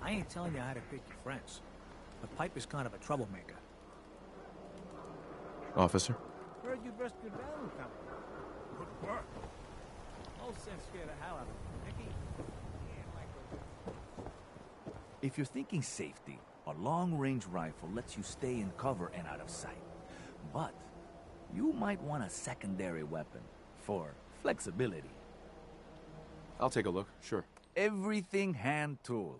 I ain't telling you how to pick your friends, but Piper's kind of a troublemaker. Officer? Heard you rescued Value Company. Good work. No sense scared the hell out of me, Nicky. If you're thinking safety, a long-range rifle lets you stay in cover and out of sight. But you might want a secondary weapon for flexibility. I'll take a look, sure. Everything hand-tooled.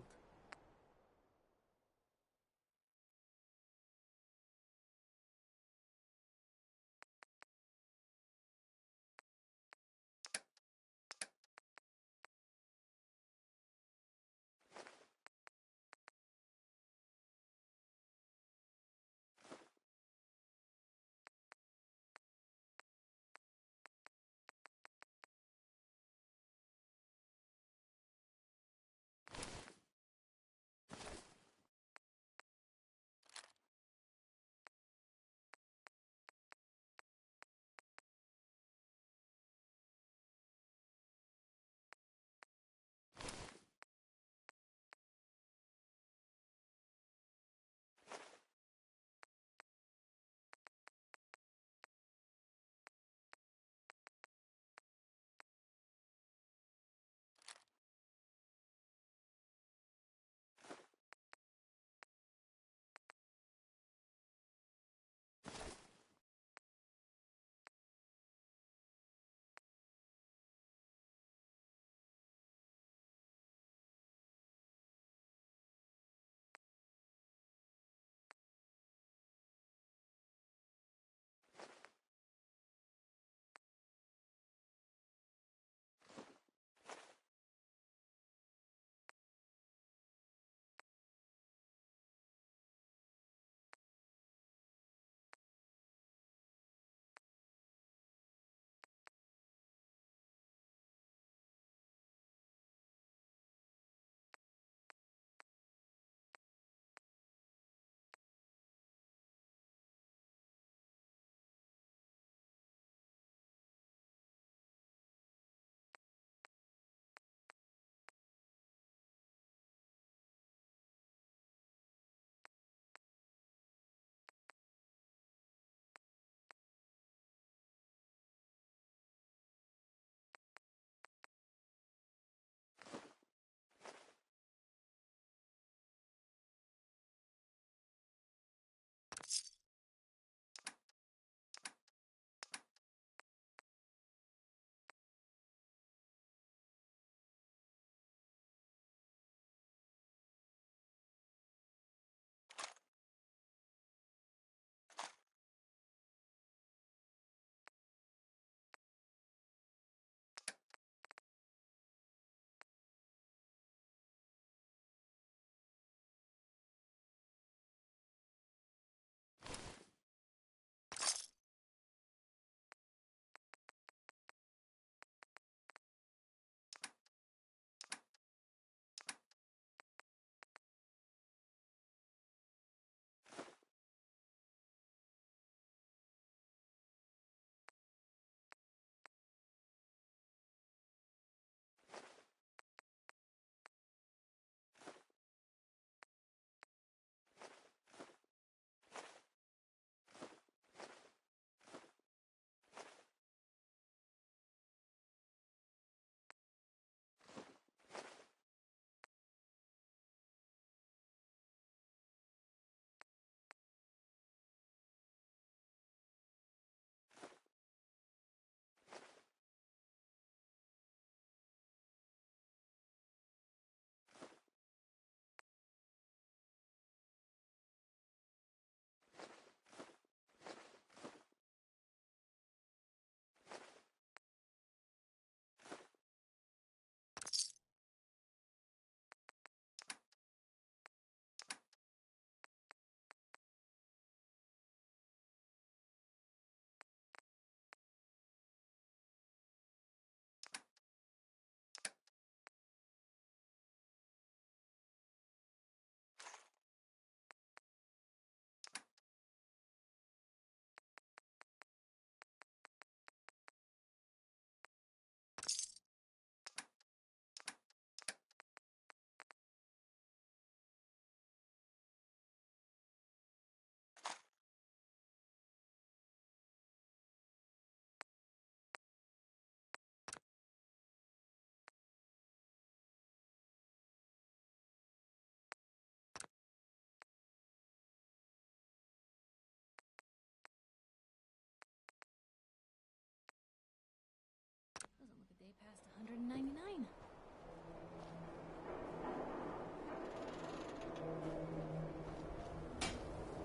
$199.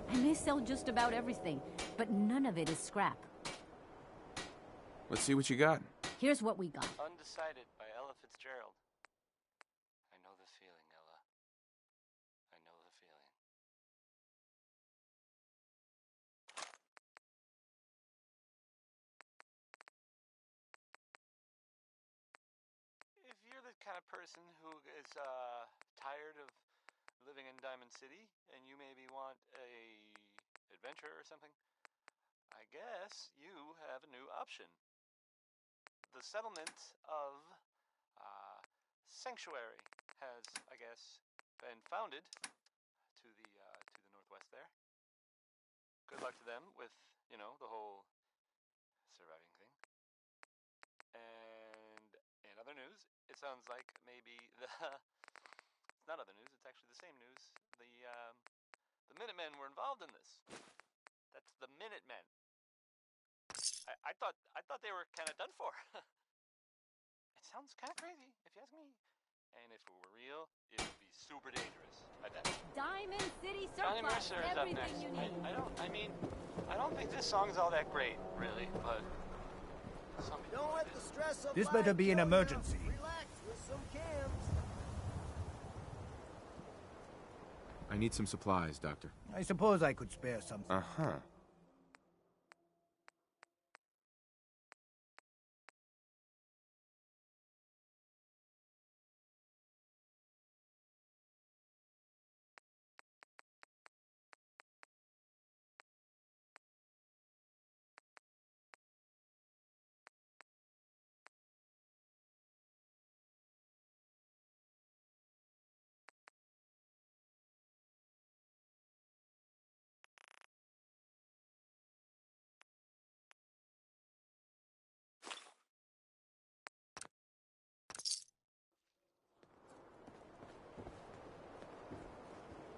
And they sell just about everything, but none of it is scrap. Let's see what you got. Here's what we got. Undecided by Ella Fitzgerald. I know the feeling, Ella. I know the feeling. If you're the kind of person who is tired of living in Diamond City and you maybe want a adventure or something, I guess you have a new option. The settlement of Sanctuary has, I guess, been founded to the northwest there. Good luck to them with, you know, the whole surviving thing. And in other news, it sounds like maybe it's not other news, it's actually the same news. The Minutemen were involved in this. That's the Minutemen. I thought they were kind of done for. It sounds kind of crazy, if you ask me. And if it were real, it would be super dangerous. I bet. Diamond City Johnny Surplus, Mercer is up everything next. you need. I don't think this song's all that great, really, but some people Don't like let it. the stress of This life better be an kill you. emergency. Relax with some cams. I need some supplies, Doctor. I suppose I could spare something. Uh-huh.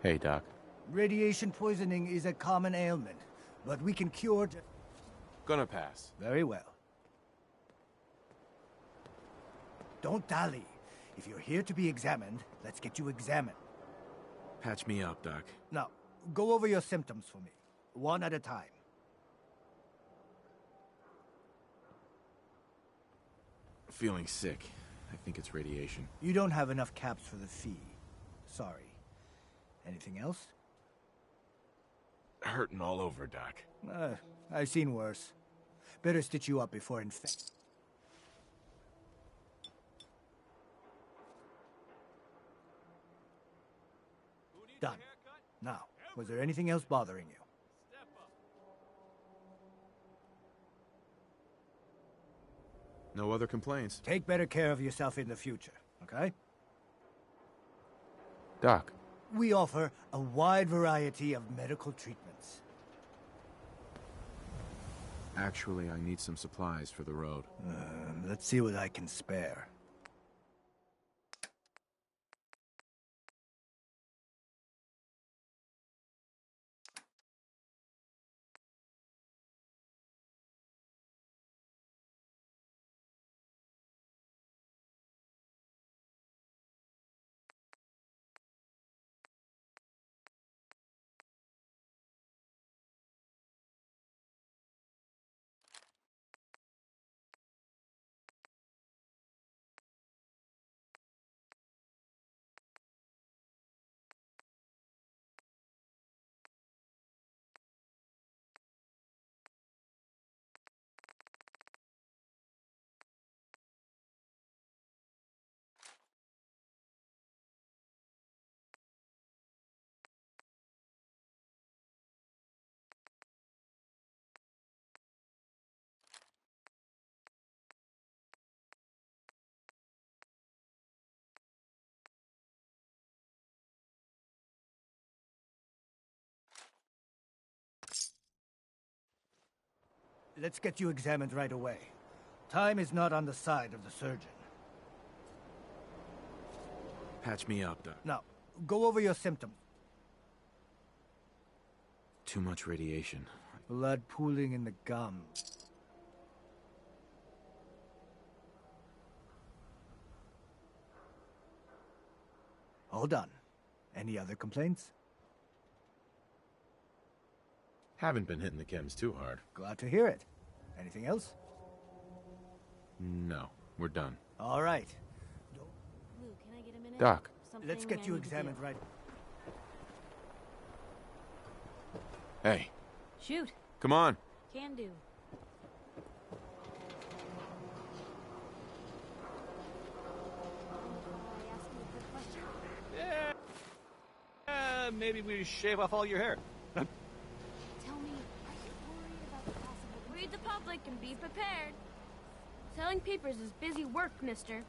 Hey, Doc. Radiation poisoning is a common ailment, but we can cure... Gonna pass. Very well. Don't dally. If you're here to be examined, let's get you examined. Patch me up, Doc. Now, go over your symptoms for me, one at a time. Feeling sick. I think it's radiation. You don't have enough caps for the fee. Sorry. Anything else? Hurting all over, Doc. I've seen worse. Better stitch you up before infect. Done. Now, was there anything else bothering you? No other complaints. Take better care of yourself in the future, okay? Doc. We offer a wide variety of medical treatments. Actually, I need some supplies for the road. Let's see what I can spare. Let's get you examined right away. Time is not on the side of the surgeon. Patch me up, Doc. Now, go over your symptoms. Too much radiation. Blood pooling in the gums. All done. Any other complaints? Haven't been hitting the chems too hard. Glad to hear it. Anything else? No, we're done. All right. Lou, can I get a minute? Doc. Let's get you examined right. Hey, Shoot. come on. Can do. Yeah. Maybe we shave off all your hair. Tell me, are you worried about the possible... Read the public and be prepared. Selling papers is busy work, mister.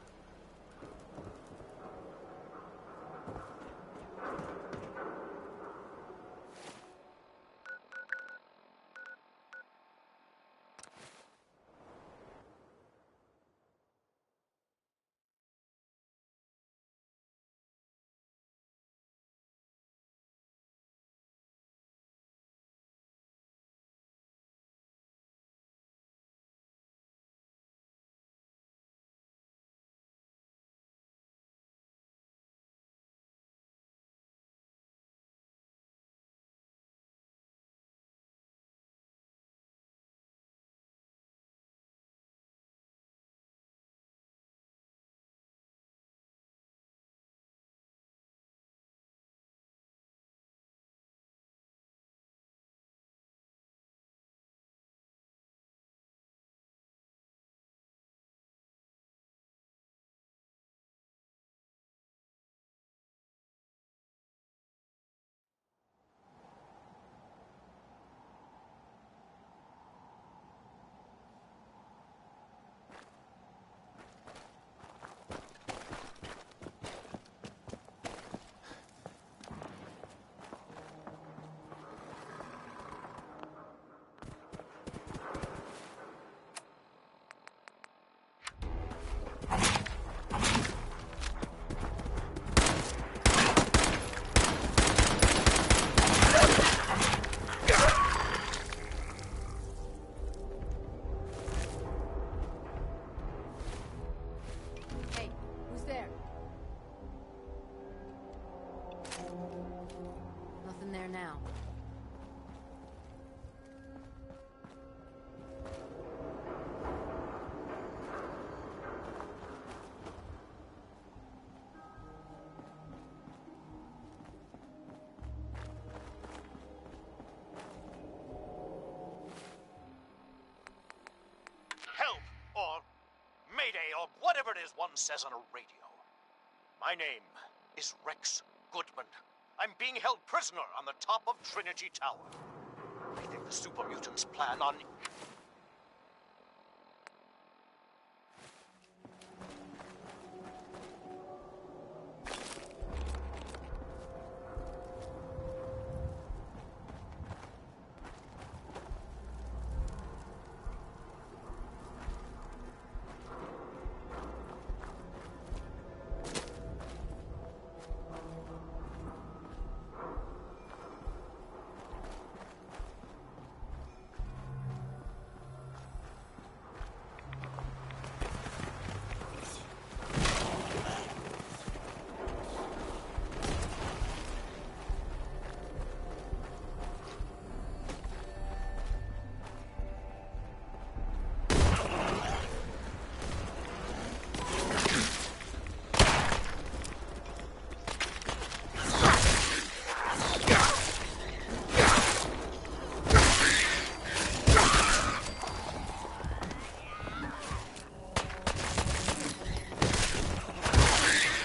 Hey, who's there? Nothing there now. Help, or Mayday, or whatever it is one says on a radio. My name is Rex Goodman. I'm being held prisoner on the top of Trinity Tower. I think the super mutants plan on...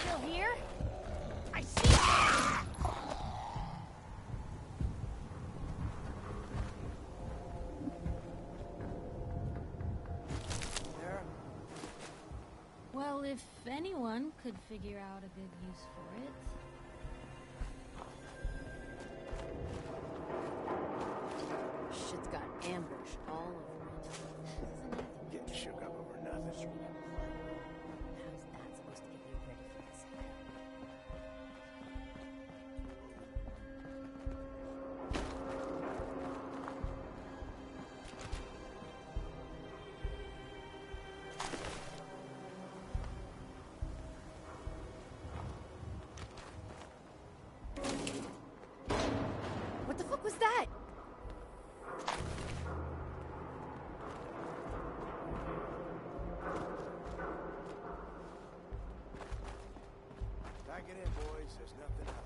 Still here? I see you! Well, if anyone could figure out a good use for it. Shit's got ambush all over it. Getting shook up over nothing. How's that supposed to get you ready for this? There's nothing else.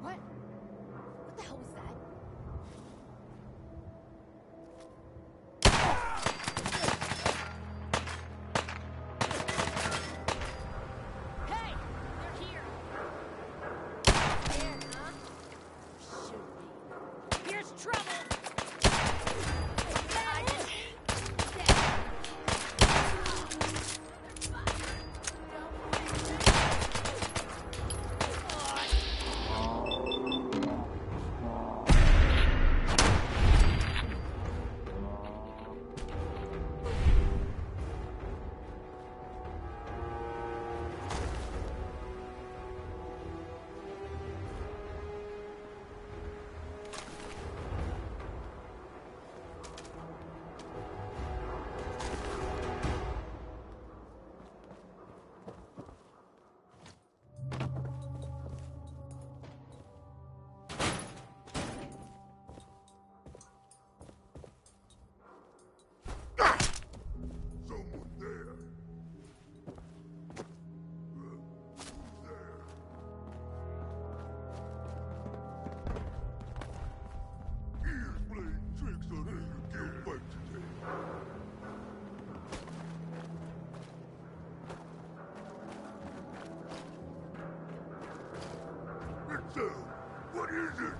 What? What the hell was that? Hey! They're here! Scared, huh? Shoot me. Here's trouble! Got it! Dead. What is it?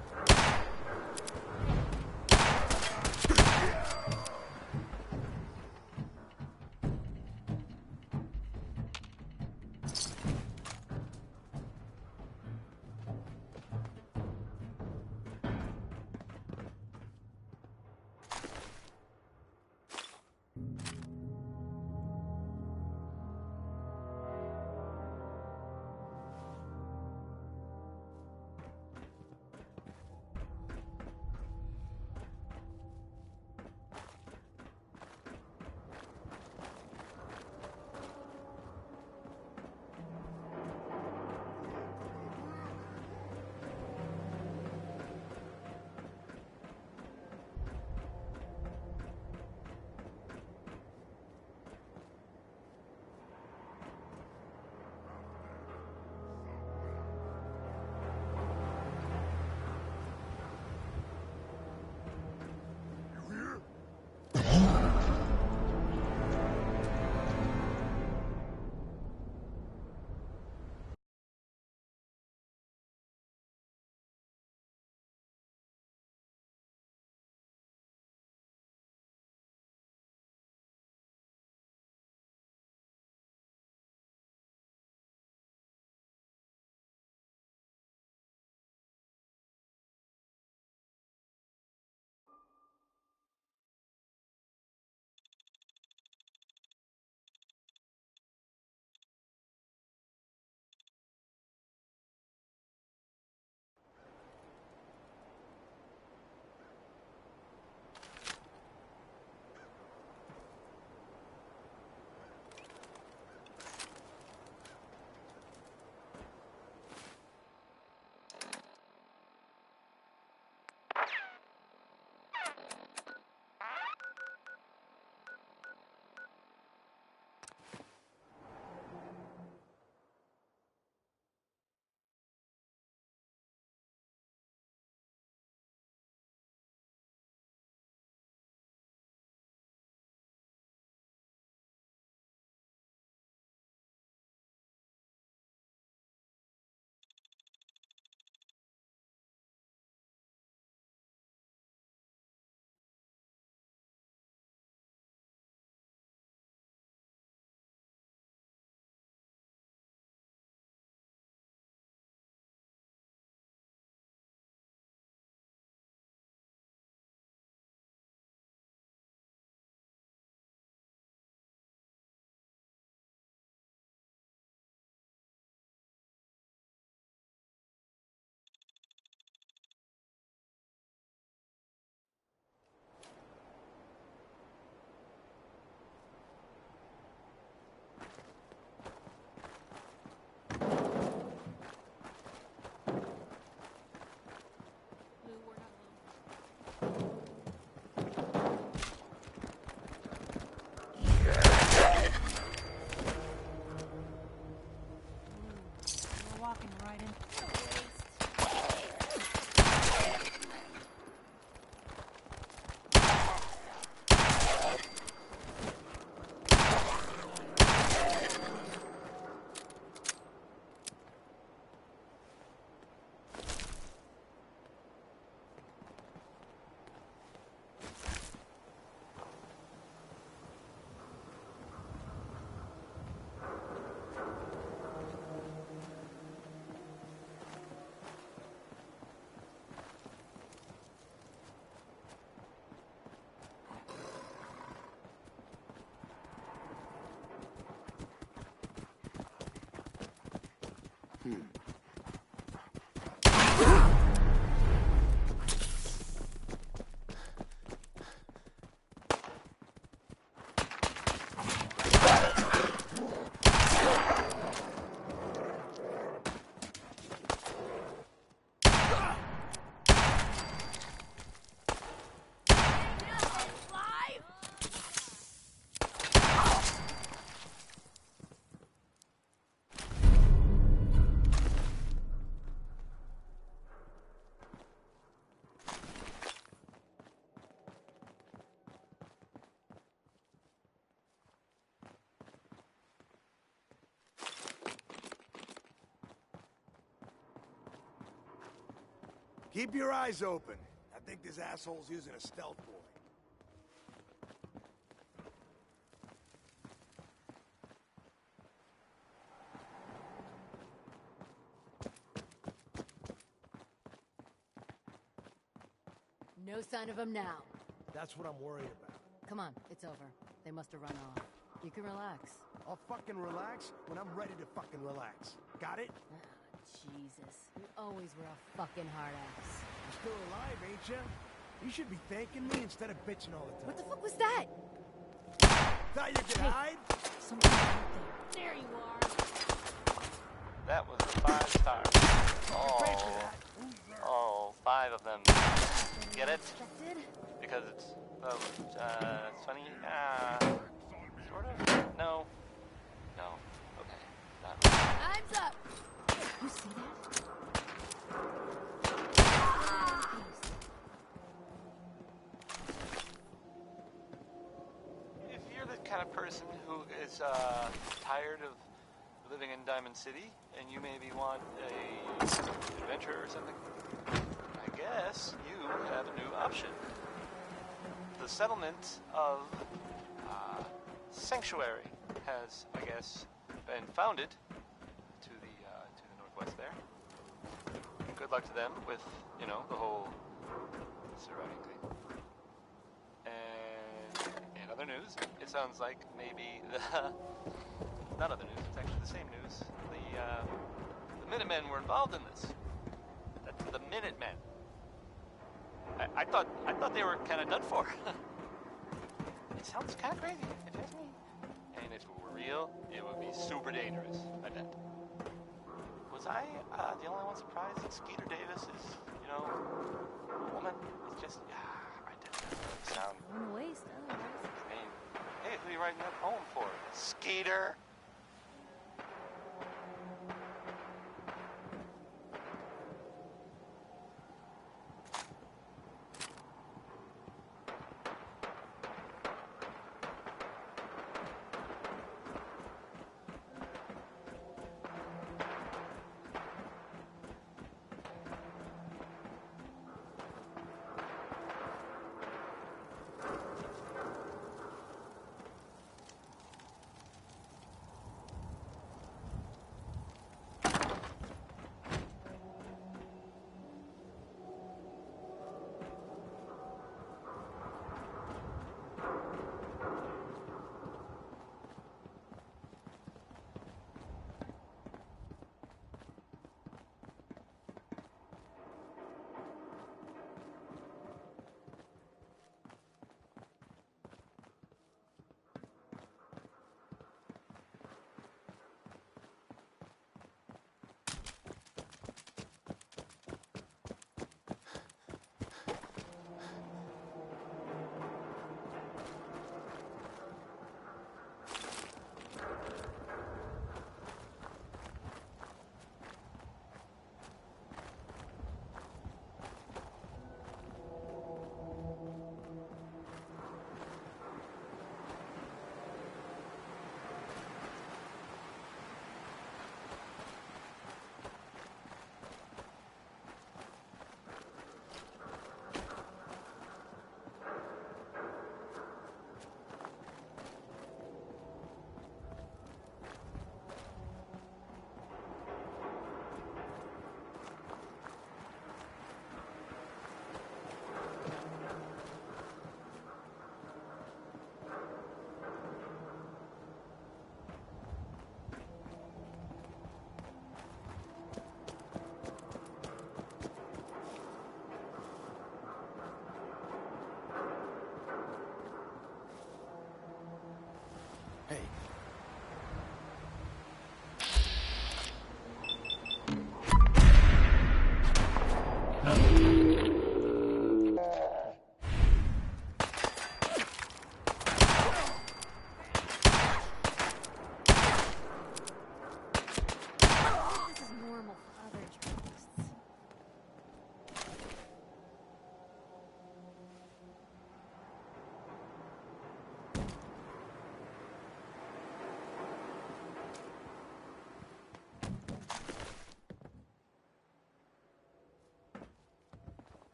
Keep your eyes open. I think this asshole's using a stealth boy. No sign of him now. That's what I'm worried about. Come on, it's over. They must have run off. You can relax. I'll fucking relax when I'm ready to fucking relax. Got it? Ah, Jesus. You always were a fucking hard ass. You're still alive, ain't ya? You should be thanking me instead of bitching all the time. What the fuck was that? Thought you could hide? Something out there. There you are. That was a 5 star. Oh, 5 of them. Get it? Expected? Because it's funny. Sort of. No. Okay. Not really. Time's up. You see that? If you're the kind of person who is tired of living in Diamond City and you maybe want a adventure or something, I guess you have a new option. The settlement of Sanctuary has, I guess, been founded to the northwest there. Good luck to them with, the whole surrounding thing. And in other news, it sounds like maybe not other news, it's actually the same news. The Minutemen were involved in this. That's the Minutemen. I thought they were kind of done for. It sounds kind of crazy, if you ask me. And if it were real, it would be super dangerous, I bet. Was I the only one surprised that Skeeter Davis is, a woman? It's just, I didn't sound. Going to waste otherwise. I mean, hey, who are you writing that poem for? Skeeter?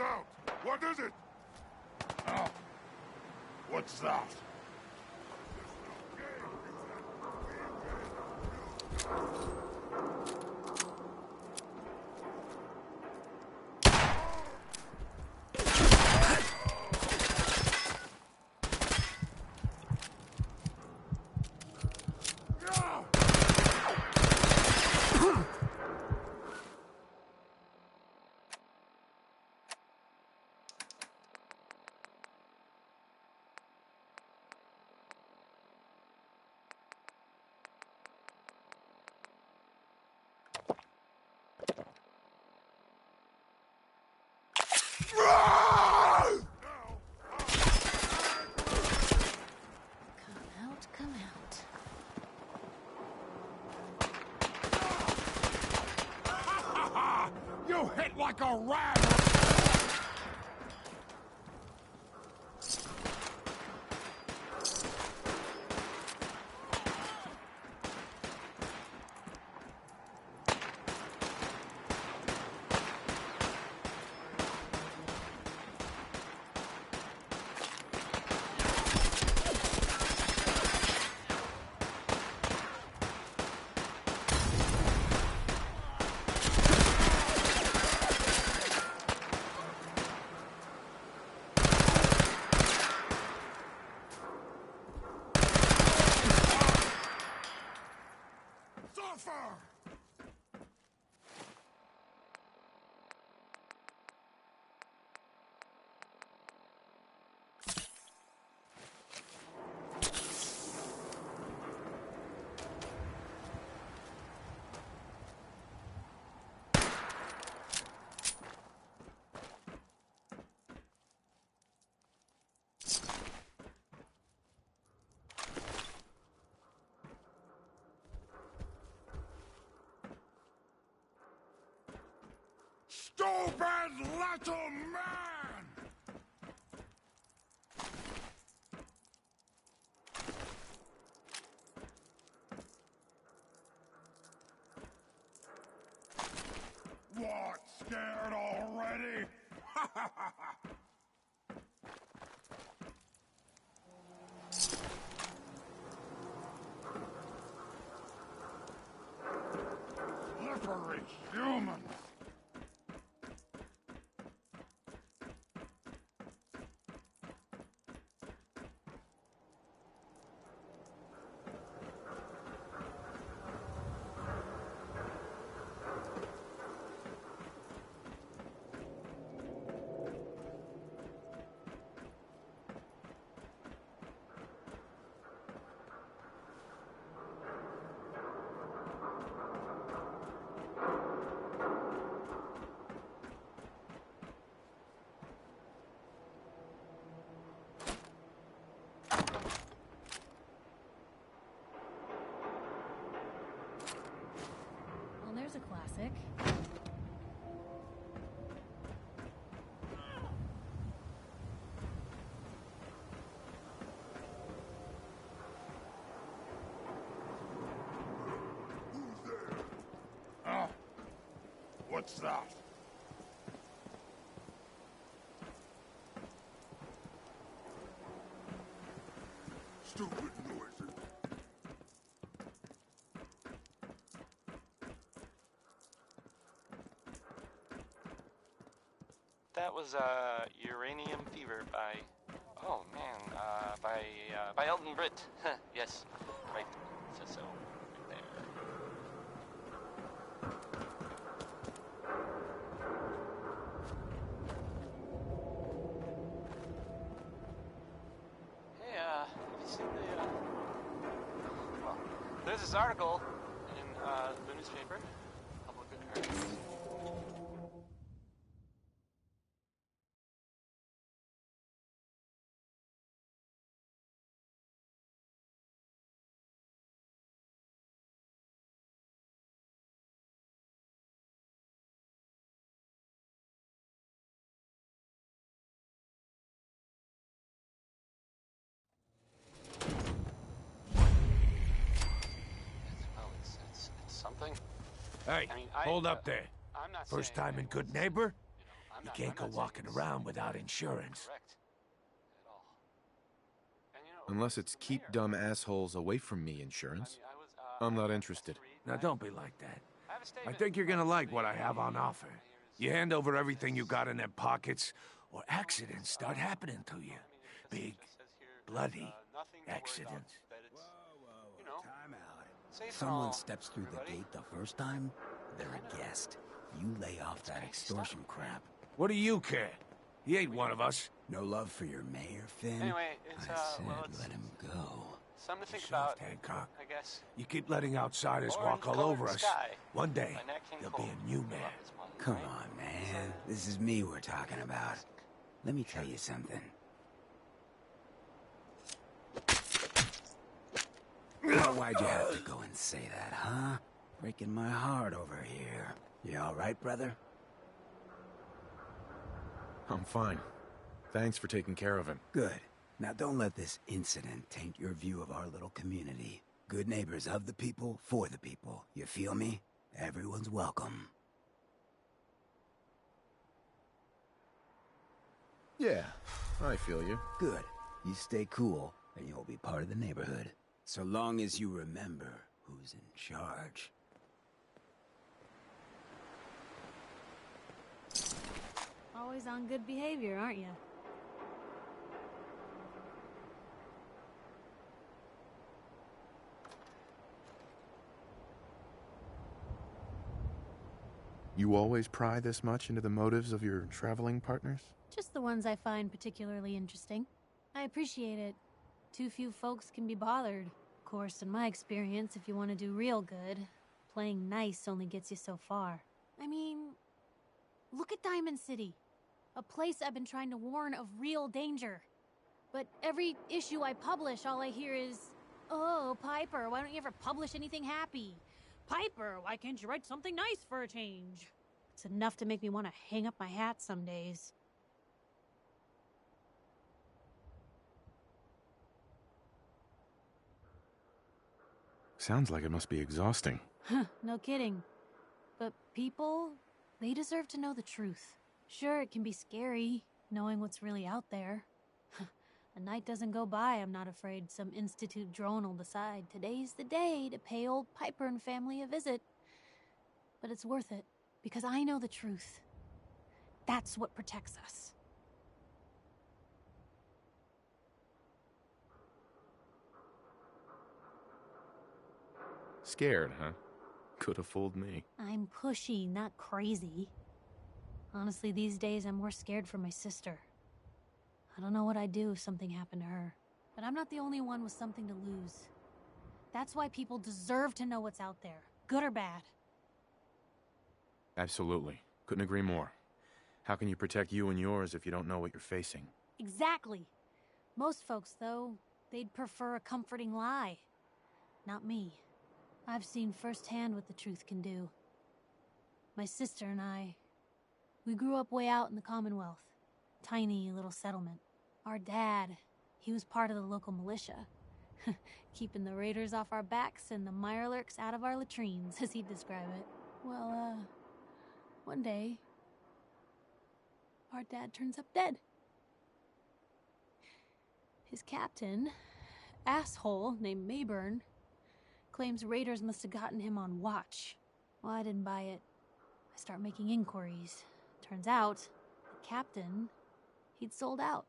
out! What is it? Oh. What's that? Come out. You hit like a rat! Stupid little man! What, scared already? Slippery humans! Well, there's a classic. Oh, what's that? Stupid noises. That was Uranium Fever by, oh man, by Elton Britt. Yes, right. So right there. Hey, have you seen the? Well, there's this article in the newspaper. Public occurrence. It's something. Hey, I mean, hold up there. I'm not First saying time in it Good was, Neighbor? I'm You not, can't I'm go not saying walking it's around without insurance. correct at all. And you know, Unless the it's keep mayor, dumb assholes away from me insurance. I was, I'm not I interested. asked to read Now, my- don't be like that. I have a I statement think you're gonna from like the what I have on offer. mayor's You hand over everything you office. got in them pockets, or accidents start happening to you. I mean, it Big, just says here, bloody nothing to worry about, accidents. that it's, you know, Time out. safe and Someone all, steps through everybody. the gate the first time, they're I a know. guest. You lay off that extortion crap. What do you care? He ain't one of us. No love for your mayor, Finn? Anyway, it's, I said well, it's let him go. something to think Soft, about, Hancock. I guess. You keep letting outsiders Orange walk all colored over us. sky One day, by Nat King there'll Cole. be a new I man. love this one, Come right? on, man. This is me we're talking about. Let me tell you something. Well, why'd you have to go and say that, huh? Breaking my heart over here. You all right, brother? I'm fine. Thanks for taking care of him. Good. Now don't let this incident taint your view of our little community. Good neighbors of the people, for the people. You feel me? Everyone's welcome. Yeah, I feel you. Good. You stay cool, and you'll be part of the neighborhood. So long as you remember who's in charge. Always on good behavior, aren't you? You always pry this much into the motives of your traveling partners? Just the ones I find particularly interesting. I appreciate it. Too few folks can be bothered. Of course, in my experience, if you want to do real good, playing nice only gets you so far. I mean, look at Diamond City. A place I've been trying to warn of real danger. But every issue I publish, all I hear is, "Oh, Piper, why don't you ever publish anything happy? Piper, why can't you write something nice for a change?" It's enough to make me want to hang up my hat some days. Sounds like it must be exhausting. Huh, no kidding. But people, they deserve to know the truth. Sure, it can be scary, knowing what's really out there. A night doesn't go by, I'm not afraid some institute drone will decide today's the day to pay old Piper and family a visit. But it's worth it, because I know the truth. That's what protects us. Scared, huh? Could have fooled me. I'm pushy, not crazy. Honestly, these days I'm more scared for my sister. I don't know what I'd do if something happened to her. But I'm not the only one with something to lose. That's why people deserve to know what's out there, good or bad. Absolutely. Couldn't agree more. How can you protect you and yours if you don't know what you're facing? Exactly. Most folks, though, they'd prefer a comforting lie. Not me. I've seen firsthand what the truth can do. My sister and I, we grew up way out in the Commonwealth. Tiny little settlement. Our dad, he was part of the local militia. Keeping the raiders off our backs and the mirelurks out of our latrines, as he'd describe it. Well, one day, our dad turns up dead. His captain, asshole named Mayburn, claims raiders must have gotten him on watch. Well, I didn't buy it. I start making inquiries. Turns out, the captain, he'd sold out.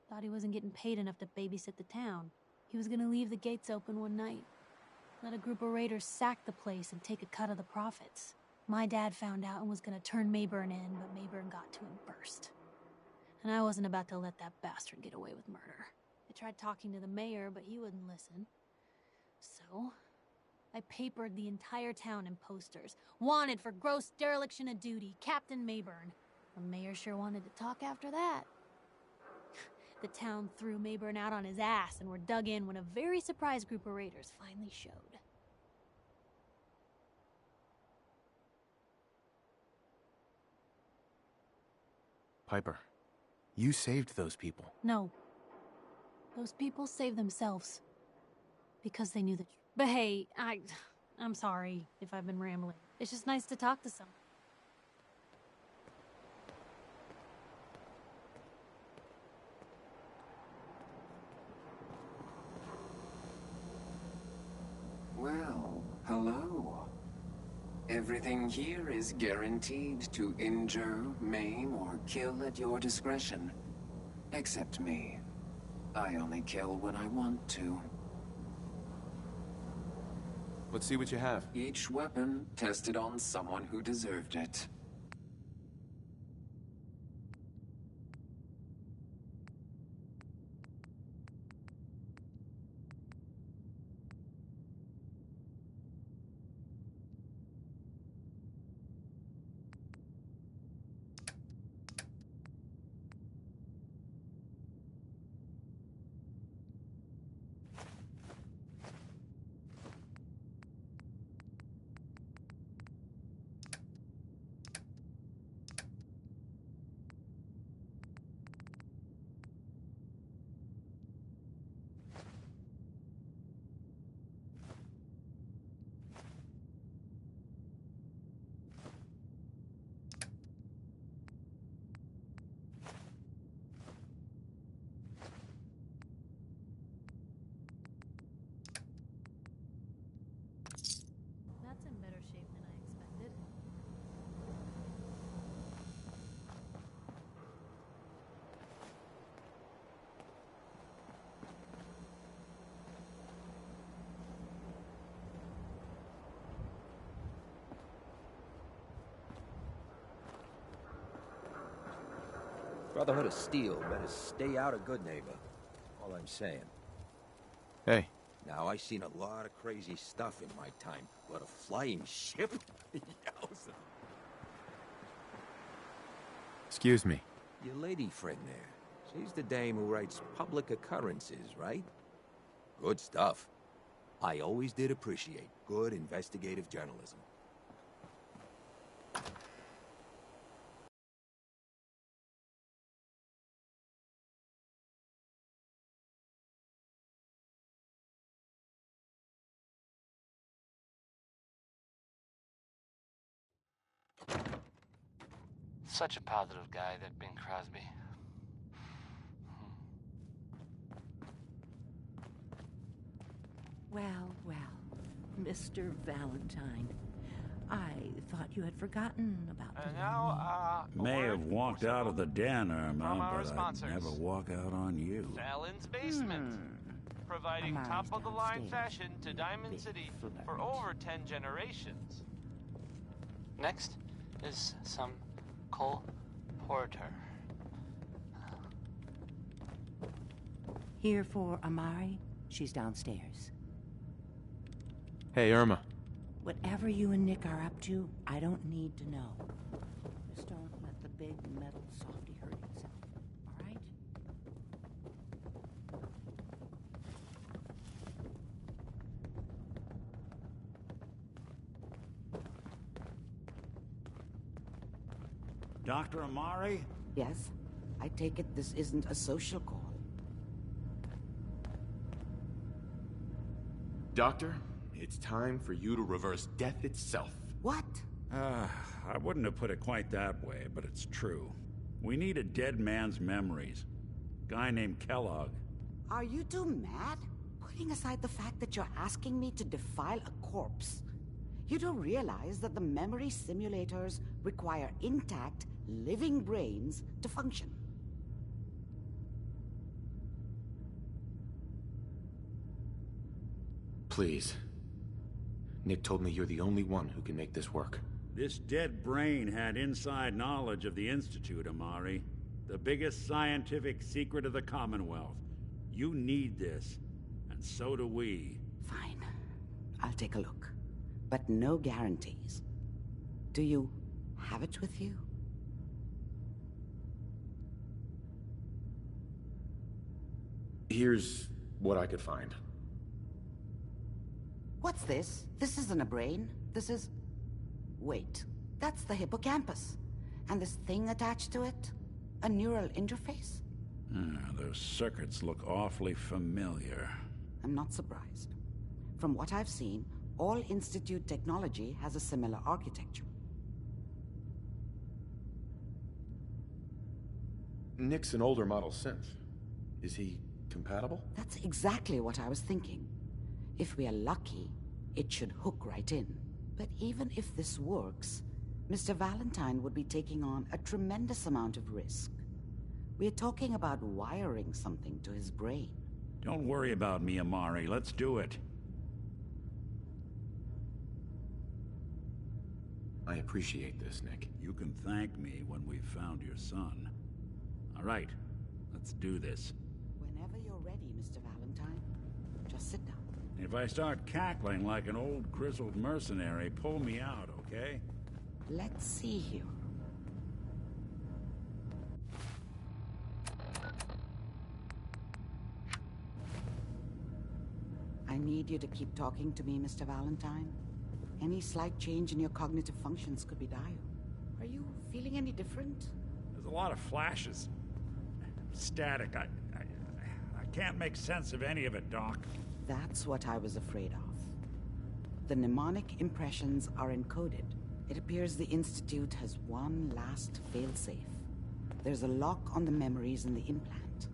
Thought he wasn't getting paid enough to babysit the town. He was gonna leave the gates open one night. Let a group of raiders sack the place and take a cut of the profits. My dad found out and was gonna turn Mayburn in, but Mayburn got to him first. And I wasn't about to let that bastard get away with murder. I tried talking to the mayor, but he wouldn't listen. So, I papered the entire town in posters. Wanted for gross dereliction of duty, Captain Mayburn. The mayor sure wanted to talk after that. The town threw Mayburn out on his ass and were dug in when a very surprised group of raiders finally showed. Piper, you saved those people. No. Those people saved themselves. Because they knew the truth. But hey, I'm sorry if I've been rambling. It's just nice to talk to someone. Everything here is guaranteed to injure, maim, or kill at your discretion. Except me. I only kill when I want to. Let's see what you have. Each weapon tested on someone who deserved it. That's in better shape than I expected. Brotherhood of Steel better stay out of Good Neighbor. All I'm saying. Hey. Now, I seen a lot of crazy stuff in my time, but a flying ship? Yowza. Excuse me. Your lady friend there. She's the dame who writes public occurrences, right? Good stuff. I always did appreciate good investigative journalism. Such a positive guy, that Bing Crosby. Well, well, Mr. Valentine. I thought you had forgotten about me. Now, May have walked out of the den, from our Irma, but sponsors. I'd never walk out on you. Fallon's Basement. Providing Amari's top-of-the-line downstairs. fashion to Diamond Big City flirt. for over 10 generations. Next is some Cole Porter. Here for Amari. She's downstairs. Hey, Irma. Whatever you and Nick are up to, I don't need to know. Just don't let the big metal softy hurt himself, all right? Dr. Amari? Yes? I take it this isn't a social call. Doctor, it's time for you to reverse death itself. What? I wouldn't have put it quite that way, but it's true. We need a dead man's memories. Guy named Kellogg. Are you two mad? Putting aside the fact that you're asking me to defile a corpse, you don't realize that the memory simulators require intact, living brains to function. Please. Nick told me you're the only one who can make this work. This dead brain had inside knowledge of the Institute, Amari. The biggest scientific secret of the Commonwealth. You need this, and so do we. Fine. I'll take a look. But no guarantees. Do you have it with you? Here's what I could find. What's this? This isn't a brain. This is... Wait. That's the hippocampus. And this thing attached to it? A neural interface? Those circuits look awfully familiar. I'm not surprised. From what I've seen, all Institute technology has a similar architecture. Nick's an older model synth. Is he compatible? That's exactly what I was thinking. If we are lucky, it should hook right in. But even if this works, Mr. Valentine would be taking on a tremendous amount of risk. We're talking about wiring something to his brain. Don't worry about me, Amari. Let's do it. I appreciate this, Nick. You can thank me when we've found your son. All right, let's do this. Whenever you're ready, Mr. Valentine, just sit down. If I start cackling like an old grizzled mercenary, pull me out, okay? Let's see here. I need you to keep talking to me, Mr. Valentine. Any slight change in your cognitive functions could be dire. Are you feeling any different? There's a lot of flashes. Static. I can't make sense of any of it, Doc. That's what I was afraid of. The mnemonic impressions are encoded. It appears the Institute has one last failsafe. There's a lock on the memories in the implant.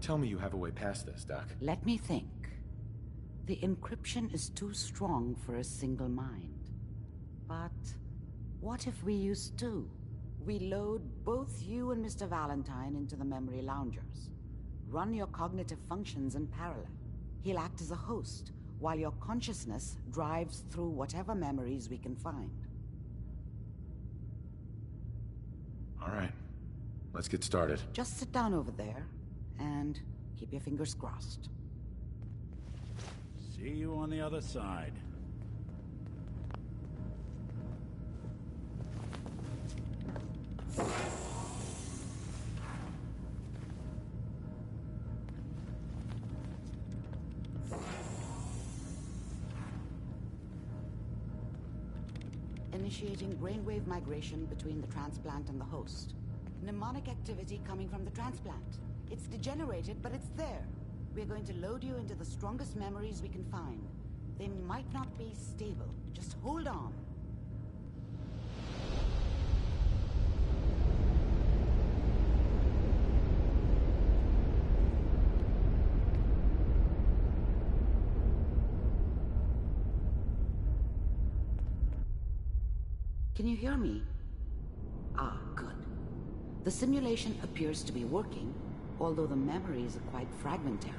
Tell me you have a way past this, Doc. Let me think. The encryption is too strong for a single mind. But what if we use two? We load both you and Mr. Valentine into the memory loungers. Run your cognitive functions in parallel. He'll act as a host, while your consciousness drives through whatever memories we can find. All right. Let's get started. Just sit down over there, and keep your fingers crossed. See you on the other side. Initiating brainwave migration between the transplant and the host. Mnemonic activity coming from the transplant. It's degenerated, but it's there. We're going to load you into the strongest memories we can find. They might not be stable. Just hold on. Can you hear me? Ah, good. The simulation appears to be working, although the memories are quite fragmentary.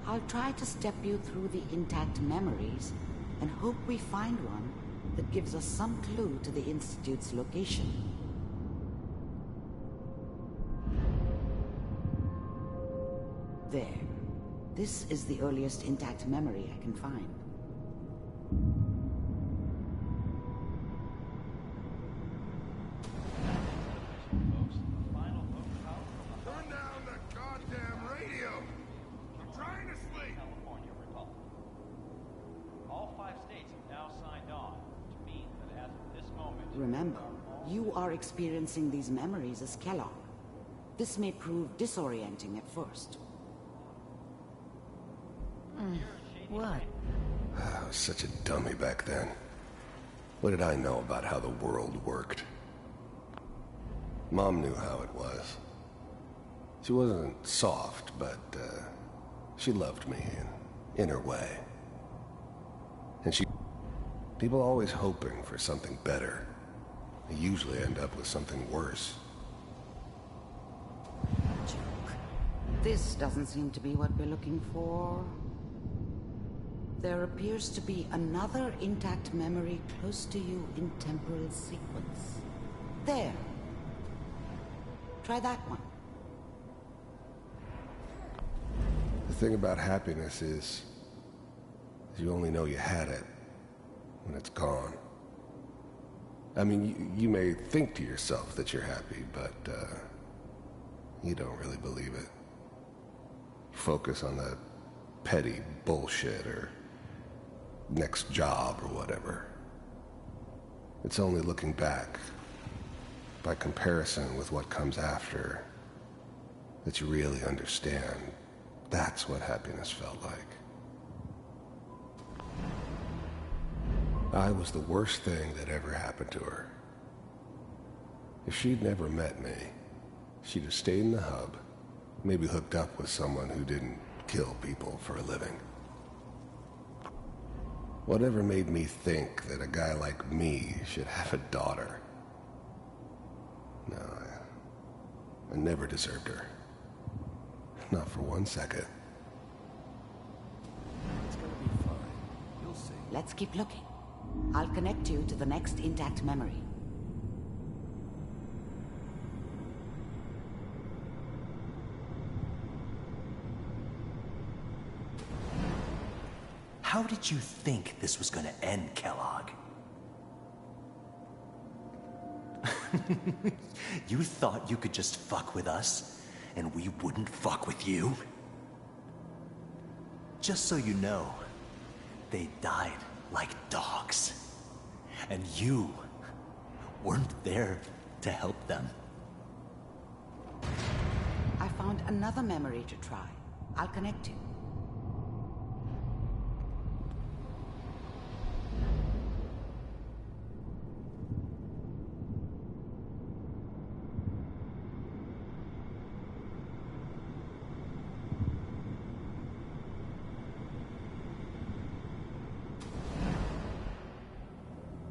I'll try to step you through the intact memories and hope we find one that gives us some clue to the Institute's location. There. This is the earliest intact memory I can find. Remember, you are experiencing these memories as Kellogg. This may prove disorienting at first. What? I was such a dummy back then. What did I know about how the world worked? Mom knew how it was. She wasn't soft, but she loved me in her way. And people always hoping for something better. They usually end up with something worse. This doesn't seem to be what we're looking for. There appears to be another intact memory close to you in temporal sequence. There. Try that one. The thing about happiness is you only know you had it when it's gone. I mean, you may think to yourself that you're happy, but you don't really believe it. Focus on the petty bullshit or next job or whatever. It's only looking back, by comparison with what comes after, that you really understand. That's what happiness felt like. I was the worst thing that ever happened to her. If she'd never met me, she'd have stayed in the hub, maybe hooked up with someone who didn't kill people for a living. Whatever made me think that a guy like me should have a daughter? No, I never deserved her. Not for 1 second. It's gonna be fine. You'll see. Let's keep looking. I'll connect you to the next intact memory. How did you think this was gonna end, Kellogg? You thought you could just fuck with us, and we wouldn't fuck with you? Just so you know, they died like dogs. And you weren't there to help them. I found another memory to try. I'll connect you.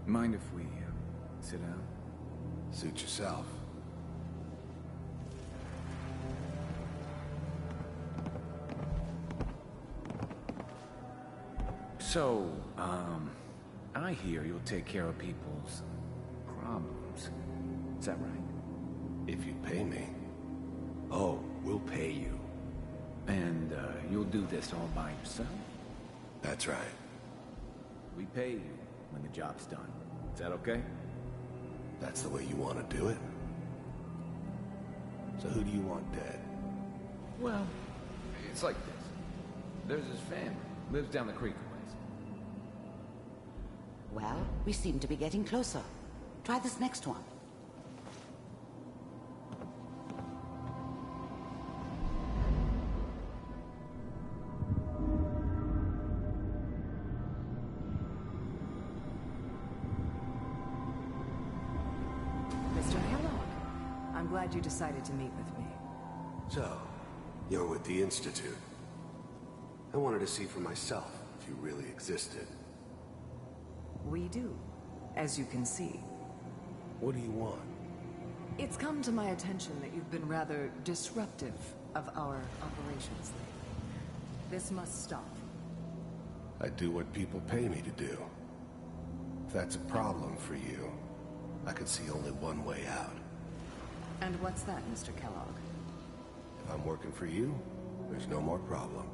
Mind if we sit down? Suit yourself. So, I hear you'll take care of people's problems. Is that right? If you pay me. Oh, we'll pay you. And, you'll do this all by yourself? That's right. We pay you when the job's done. Is that okay? That's the way you want to do it? So who do you want dead? Well, it's like this. There's his family. Lives down the creek a ways. Well, we seem to be getting closer. Try this next one. Mr. Kellogg, I'm glad you decided to meet with me. So, you're with the Institute. I wanted to see for myself if you really existed. We do, as you can see. What do you want? It's come to my attention that you've been rather disruptive of our operations lately. This must stop. I do what people pay me to do. If that's a problem for you, I could see only one way out. And what's that, Mr. Kellogg? If I'm working for you, there's no more problem.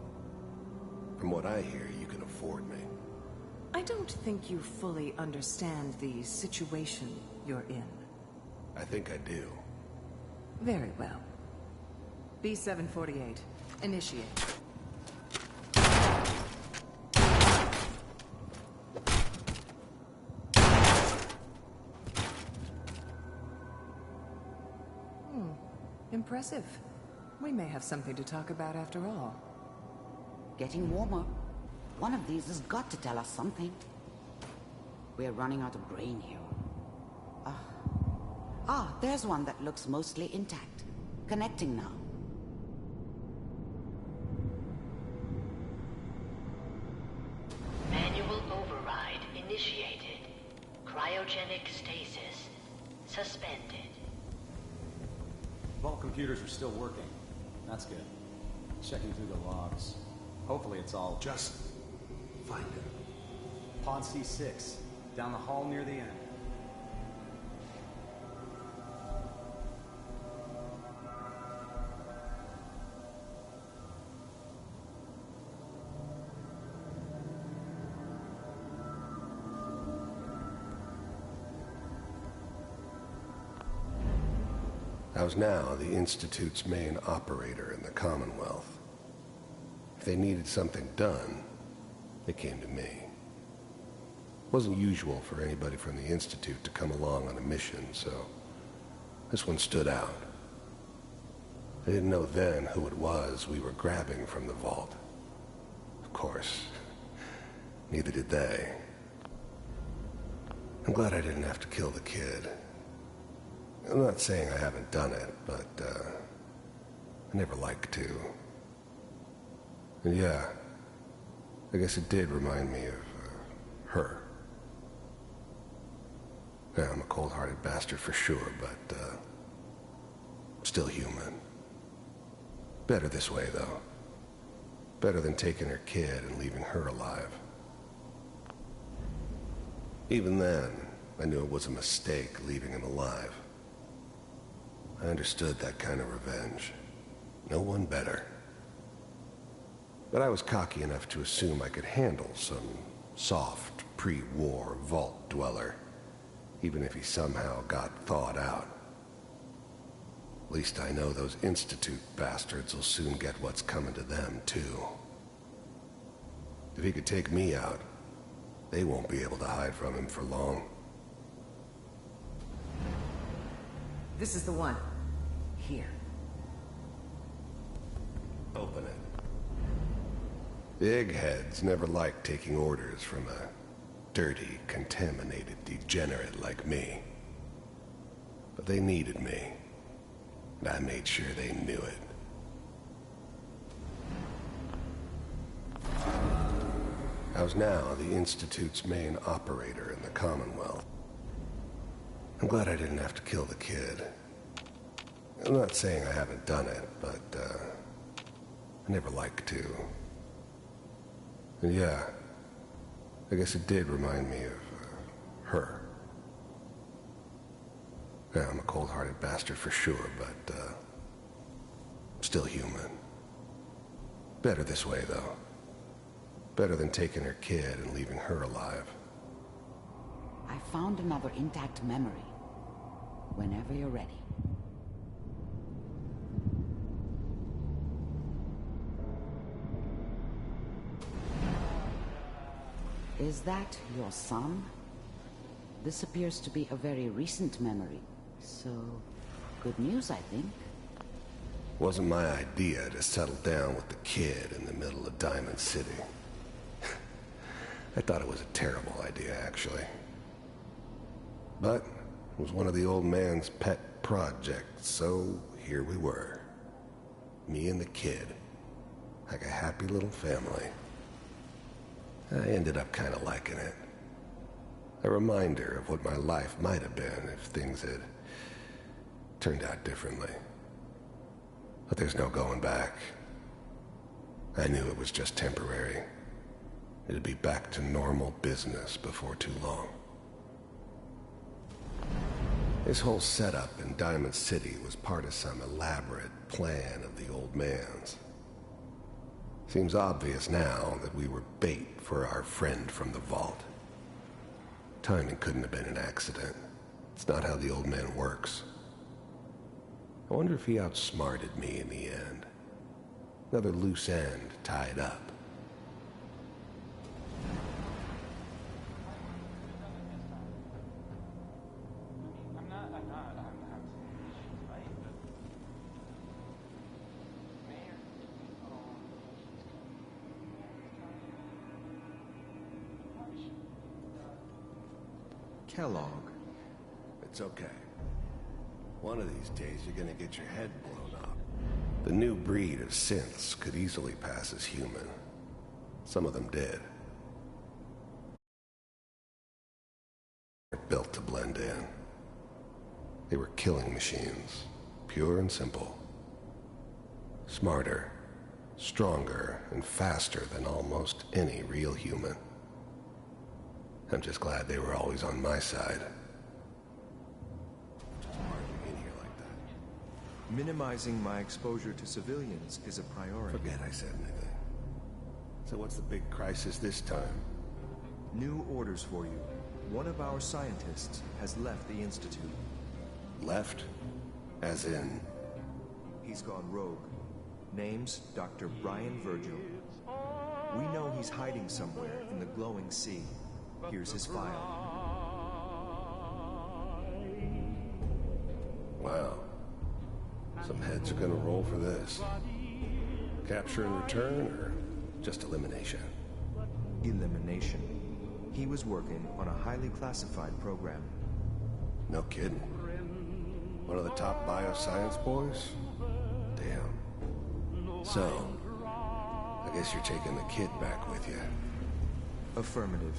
From what I hear, you can afford me. I don't think you fully understand the situation you're in. I think I do. Very well. B-748, initiate. Impressive. We may have something to talk about after all. Getting warmer. One of these has got to tell us something. We're running out of brain here. There's one that looks mostly intact. Connecting now. Manual override initiated. Cryogenic stasis suspended. Vault computers are still working. That's good. Checking through the logs. Hopefully it's all... Just find it. Pod C6, down the hall near the end. I was now the Institute's main operator in the Commonwealth. If they needed something done, they came to me. It wasn't usual for anybody from the Institute to come along on a mission, so this one stood out. I didn't know then who it was we were grabbing from the vault. Of course, neither did they. I'm glad I didn't have to kill the kid. I'm not saying I haven't done it, but, I never liked to. And yeah, I guess it did remind me of, her. Yeah, I'm a cold-hearted bastard for sure, but, still human. Better this way, though. Better than taking her kid and leaving her alive. Even then, I knew it was a mistake leaving him alive. I understood that kind of revenge. No one better. But I was cocky enough to assume I could handle some soft, pre-war vault dweller, even if he somehow got thawed out. At least I know those Institute bastards will soon get what's coming to them, too. If he could take me out, they won't be able to hide from him for long. This is the one. Here. Open it. The eggheads never liked taking orders from a dirty, contaminated degenerate like me. But they needed me, and I made sure they knew it. I was now the Institute's main operator in the Commonwealth. I'm glad I didn't have to kill the kid. I'm not saying I haven't done it, but, I never liked to. And yeah, I guess it did remind me of, her. Yeah, I'm a cold-hearted bastard for sure, but, still human. Better this way, though. Better than taking her kid and leaving her alive. I found another intact memory. Whenever you're ready. Is that your son? This appears to be a very recent memory. So, good news, I think. Wasn't my idea to settle down with the kid in the middle of Diamond City. I thought it was a terrible idea, actually. But it was one of the old man's pet projects, so here we were. Me and the kid. Like a happy little family. I ended up kind of liking it. A reminder of what my life might have been if things had turned out differently. But there's no going back. I knew it was just temporary. It'd be back to normal business before too long. This whole setup in Diamond City was part of some elaborate plan of the old man's. Seems obvious now that we were bait for our friend from the vault. Timing couldn't have been an accident. It's not how the old man works. I wonder if he outsmarted me in the end. Another loose end tied up. Kellogg. It's okay. One of these days you're gonna get your head blown up. The new breed of synths could easily pass as human. Some of them did. They're built to blend in. They were killing machines, pure and simple. Smarter, stronger, and faster than almost any real human. I'm just glad they were always on my side. Minimizing my exposure to civilians is a priority. Forget I said anything. So what's the big crisis this time? New orders for you. One of our scientists has left the Institute. Left? As in? He's gone rogue. Name's Dr. Brian Virgil. We know he's hiding somewhere in the glowing sea. Here's his file. Wow. Some heads are gonna roll for this. Capture and return, or just elimination? Elimination. He was working on a highly classified program. No kidding. One of the top bioscience boys? Damn. So, I guess you're taking the kid back with you. Affirmative.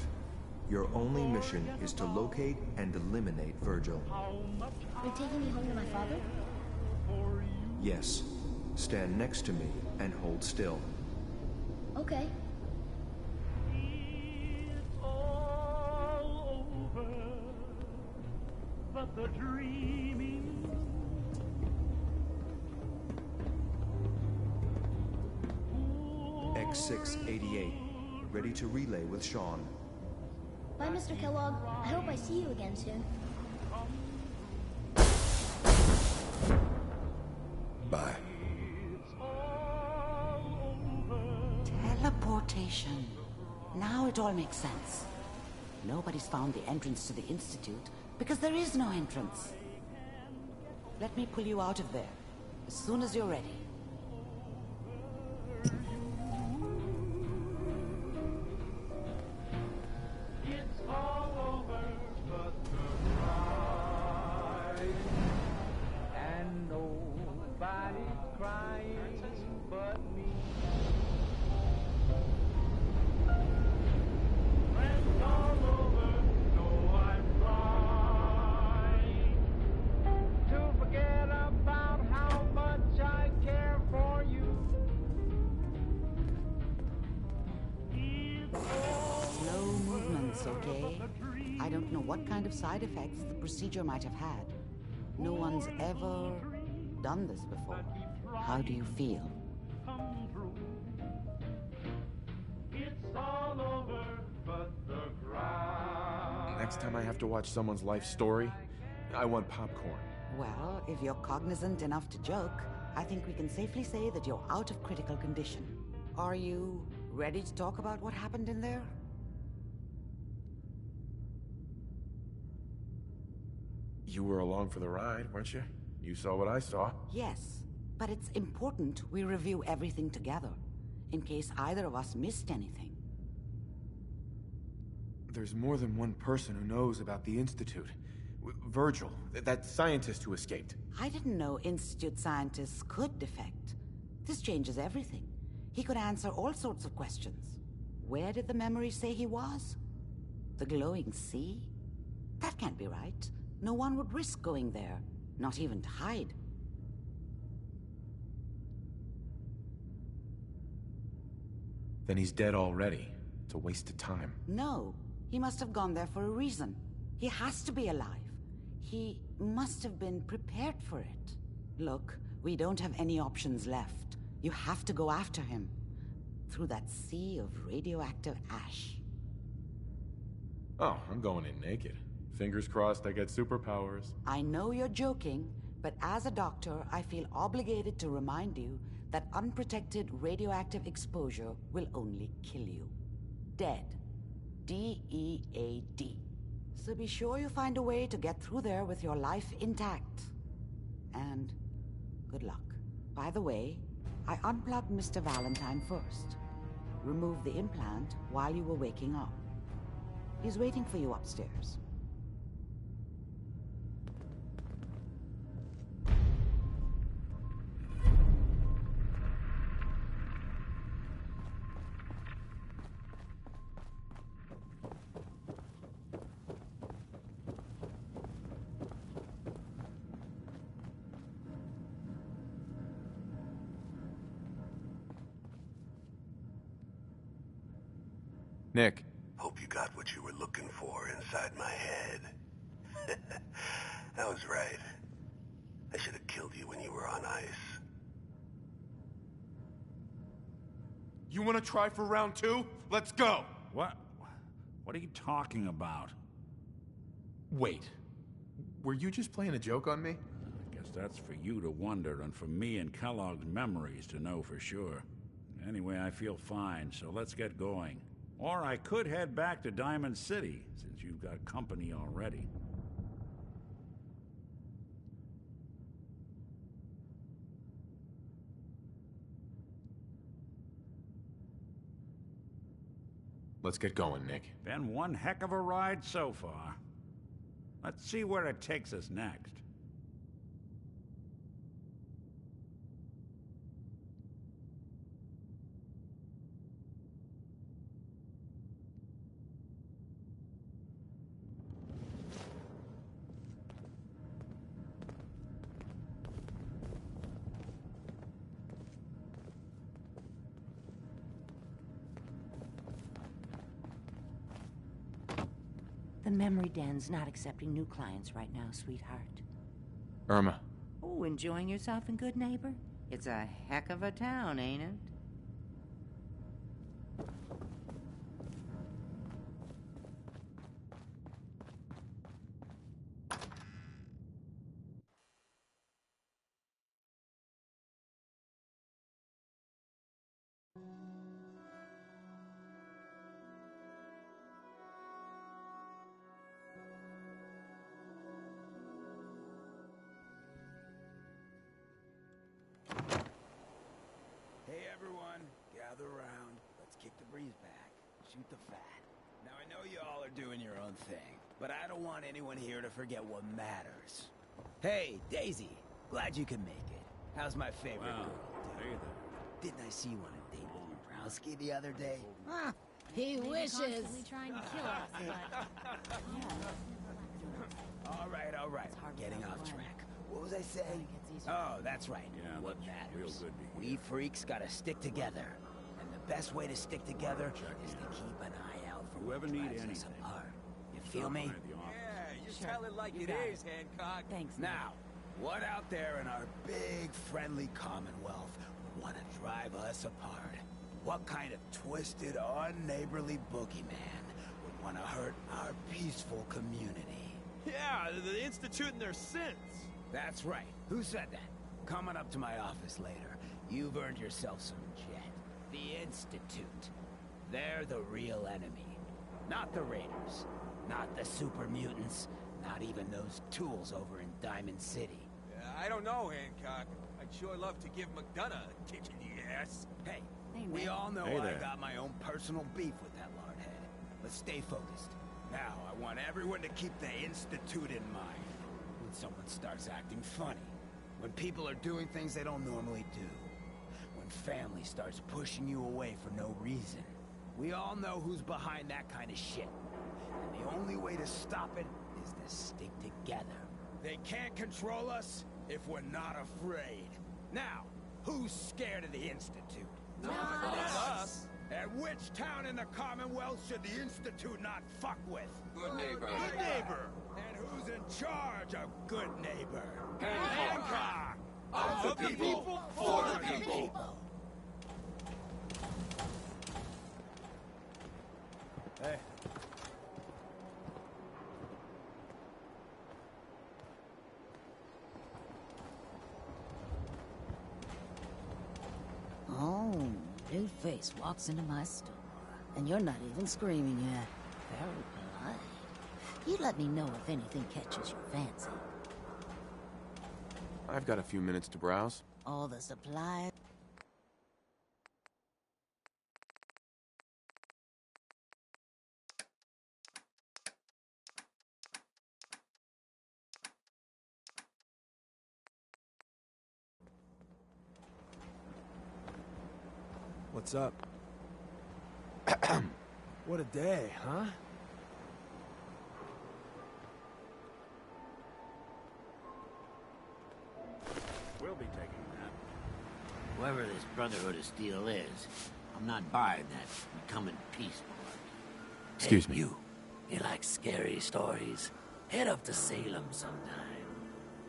Your only mission is to locate and eliminate Virgil. Are you taking me home to my father? Yes. Stand next to me and hold still. Okay. X688. Ready to relay with Sean. Bye, Mr. Kellogg. I hope I see you again soon. Bye. Teleportation. Now it all makes sense. Nobody's found the entrance to the Institute because there is no entrance. Let me pull you out of there as soon as you're ready. Okay? I don't know what kind of side effects the procedure might have had. No one's ever done this before. How do you feel? Next time I have to watch someone's life story, I want popcorn. Well, if you're cognizant enough to joke, I think we can safely say that you're out of critical condition. Are you ready to talk about what happened in there? You were along for the ride, weren't you? You saw what I saw. Yes, but it's important we review everything together, in case either of us missed anything. There's more than one person who knows about the Institute. Virgil, that scientist who escaped. I didn't know Institute scientists could defect. This changes everything. He could answer all sorts of questions. Where did the memory say he was? The glowing sea? That can't be right. No one would risk going there, not even to hide. Then he's dead already. It's a waste of time. No, he must have gone there for a reason. He has to be alive. He must have been prepared for it. Look, we don't have any options left. You have to go after him. Through that sea of radioactive ash. Oh, I'm going in naked. Fingers crossed I get superpowers. I know you're joking, but as a doctor, I feel obligated to remind you that unprotected radioactive exposure will only kill you. Dead. D-E-A-D. So be sure you find a way to get through there with your life intact. And good luck. By the way, I unplugged Mr. Valentine first. Removed the implant while you were waking up. He's waiting for you upstairs. Nick. Hope you got what you were looking for inside my head. I was right. I should have killed you when you were on ice. You want to try for round 2? Let's go! What are you talking about? Wait. Were you just playing a joke on me? I guess that's for you to wonder, and for me and Kellogg's memories to know for sure. Anyway, I feel fine, so let's get going. Or I could head back to Diamond City, since you've got company already. Let's get going, Nick. Been one heck of a ride so far. Let's see where it takes us next. Memory Den's not accepting new clients right now, sweetheart. Irma. Oh, enjoying yourself in Good Neighbor? It's a heck of a town, ain't it? Hey everyone, gather around. Let's kick the breeze back. Shoot the fat. Now I know you all are doing your own thing, but I don't want anyone here to forget what matters. Hey, Daisy. Glad you can make it. How's my favorite girl doing? Didn't I see you on a date with Dombrowski the other day? Ah, he Maybe wishes. constantly trying to kill us, but All right. Getting off track. What was I saying? Oh, that's right. Yeah, what that's matters? real good to hear. We freaks gotta stick together. And the best way to stick together is to keep an eye out for Whoever what need drives us anything. apart. You feel me? Yeah, you tell it like You it got is, Hancock. Thanks. Now, what out there in our big, friendly Commonwealth would want to drive us apart? What kind of twisted, unneighborly boogeyman would want to hurt our peaceful community? Yeah, the Institute and their sins. That's right. Who said that? Coming up to my office later. You've earned yourself some jet. The Institute. They're the real enemy. Not the Raiders. Not the super mutants. Not even those tools over in Diamond City. I don't know, Hancock. I'd sure love to give McDonough a kick in the ass. Hey, Hey, we man. all know Hey I there. got my own personal beef with that lardhead. Let's stay focused. Now, I want everyone to keep the Institute in mind. When someone starts acting funny. When people are doing things they don't normally do. When family starts pushing you away for no reason. We all know who's behind that kind of shit. And the only way to stop it is to stick together. They can't control us if we're not afraid. Now, who's scared of the Institute? Not us. And which town in the Commonwealth should the Institute not fuck with? Good neighbor. Good neighbor. And who's in charge of Good Neighbor? Hancock. Of the people, for the people. Hey. Oh, new face walks into my store. And you're not even screaming yet. Very polite. You let me know if anything catches your fancy. I've got a few minutes to browse. All the supplies. What's up? What a day, huh? We'll be taking that. Whoever this Brotherhood of Steel is, I'm not buying that we come in peace part. Excuse me. You like scary stories? Head up to Salem sometime.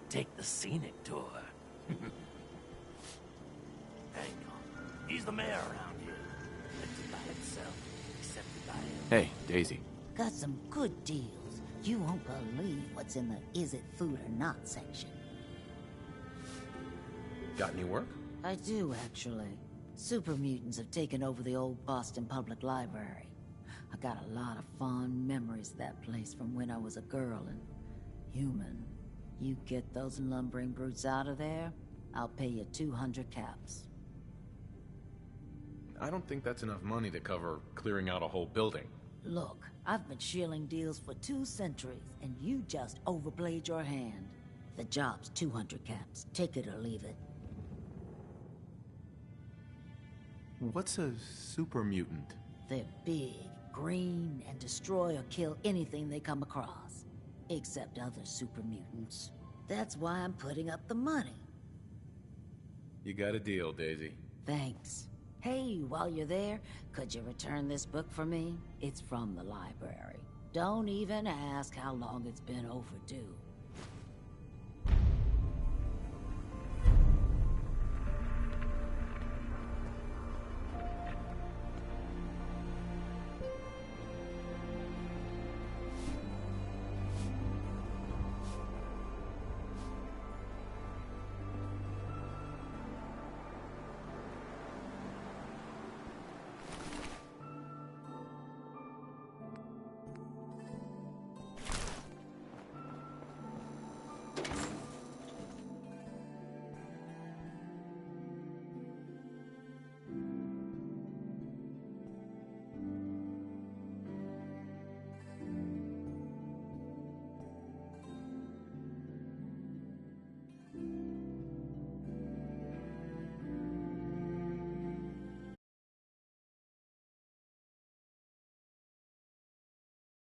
Take the scenic tour. Hang on. He's the mayor around here. Elected by himself, accepted by him. Hey, Daisy. Got some good deals. You won't believe what's in the is it food or not section. Got any work? I do, actually. Super mutants have taken over the old Boston Public Library. I got a lot of fond memories of that place from when I was a girl and human. You get those lumbering brutes out of there, I'll pay you 200 caps. I don't think that's enough money to cover clearing out a whole building. Look, I've been shilling deals for 2 centuries, and you just overplayed your hand. The job's 200 caps. Take it or leave it. What's a super mutant? They're big, green, and destroy or kill anything they come across. Except other super mutants. That's why I'm putting up the money. You got a deal, Daisy. Thanks. Hey, while you're there, could you return this book for me? It's from the library. Don't even ask how long it's been overdue.